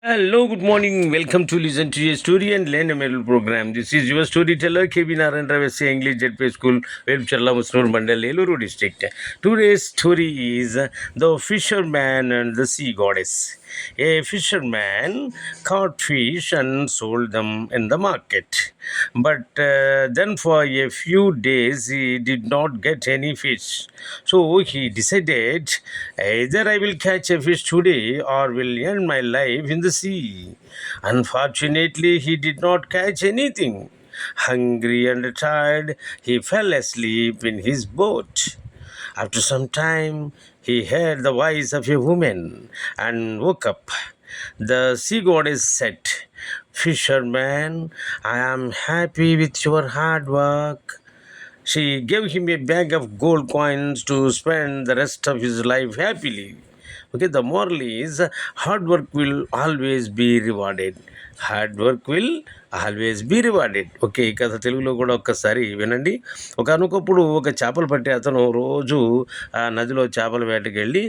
Hello, good morning. Welcome to listen to your story and learn a medal program. This is your storyteller KB Naran Ravesi English Jetpay School, Webchala Musnur Mandal, Eluru district. Today's story is The Fisherman and the Sea Goddess. A fisherman caught fish and sold them in the market. But then for a few days he did not get any fish. So he decided either I will catch a fish today or will end my life in the sea. Unfortunately, he did not catch anything. Hungry and tired, he fell asleep in his boat. After some time, he heard the voice of a woman and woke up. The sea goddess said, "Fisherman, I am happy with your hard work." She gave him a bag of gold coins to spend the rest of his life happily. Okay, the moral is hard work will always be rewarded. Hard work will always be rewarded. Okay, ఈ కథ తెలుగులో కూడా ఒక్కసారి వినండి. ఒకనొకప్పుడు ఒక చేపలు పట్టే అతను రోజు నదిలో చేపల వేటకి వెళ్ళి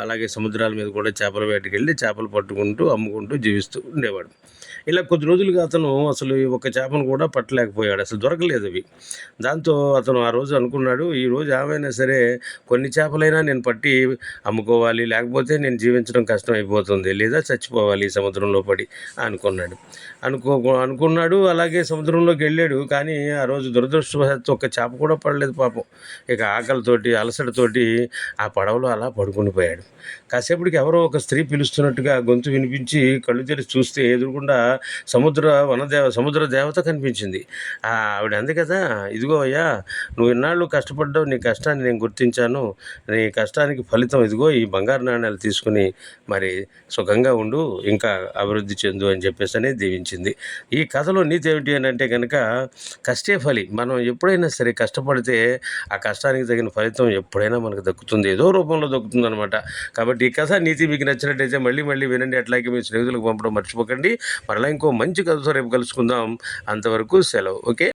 అలాగే సముద్రాల మీద కూడా చేపల వేటకి వెళ్ళి చేపలు పట్టుకుంటూ అమ్ముకుంటూ జీవిస్తూ ఉండేవాడు. ఇలా కొద్ది రోజులుగా అతను అసలు ఒక చేపను కూడా పట్టలేకపోయాడు, అసలు దొరకలేదు అవి. దాంతో అతను ఆ రోజు అనుకున్నాడు, ఈరోజు ఏమైనా సరే కొన్ని చేపలైనా నేను పట్టి అమ్ముకోవాలి, లేకపోతే నేను జీవించడం కష్టం అయిపోతుంది, లేదా చచ్చిపోవాలి ఈ సముద్రంలో పడి అనుకున్నాడు. అనుకున్నాడు అలాగే సముద్రంలోకి వెళ్ళాడు. కానీ ఆ రోజు దురదృష్టవశాత్తు ఒక చేప కూడా పడలేదు పాపం. ఇక ఆకలితోటి అలసటతోటి ఆ పడవలో అలా పడుకునిపోయాడు. కాసేపటికి ఎవరో ఒక స్త్రీ పిలుస్తున్నట్టుగా గొంతు వినిపించి కళ్ళు తెరిచి చూస్తే ఎదురుగుండా సముద్ర దేవత కనిపించింది. ఆవిడ అంది కదా, ఇదిగో అయ్యా, నువ్వు ఇన్నాళ్ళు కష్టపడ్డావు, నీ కష్టాన్ని నేను గుర్తించాను, నీ కష్టానికి ఫలితం ఇదిగో ఈ బంగారు నాణ్యాలు తీసుకుని మరి సుఖంగా ఉండు, ఇంకా అభివృద్ధి చెందు అని చెప్పేసి అనేది దీవించింది. ఈ కథలో నీతి ఏమిటి అని అంటే కనుక కష్టే ఫలి. మనం ఎప్పుడైనా సరే కష్టపడితే ఆ కష్టానికి తగిన ఫలితం ఎప్పుడైనా మనకు దక్కుతుంది, ఏదో రూపంలో దక్కుతుంది అనమాట. కాబట్టి ఈ కథ నీతి మీకు నచ్చినట్టయితే మళ్ళీ వినండి. అట్లాగే మీ స్నేహితులకు పంపడం మర్చిపోకండి. మరలా ఇంకో మంచి కథతో రేపు కలుసుకుందాం. అంతవరకు సెలవు. ఓకే.